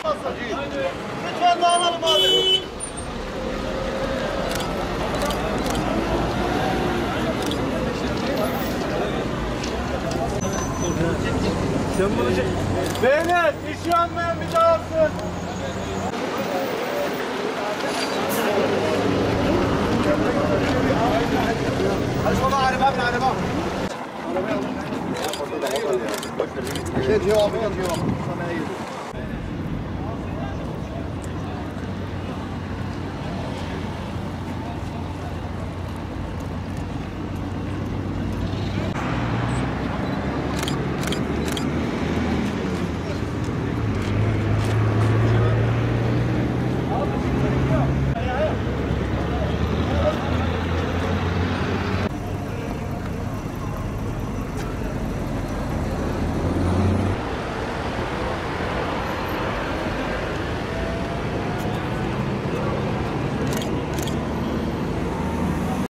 Lütfen dağılalım abi. Sen bunu çek. Beyler, iş yanmayan bir daha alsın. Hadi baba, araba, araba. Arabaya al. Şey diyor abi, diyor.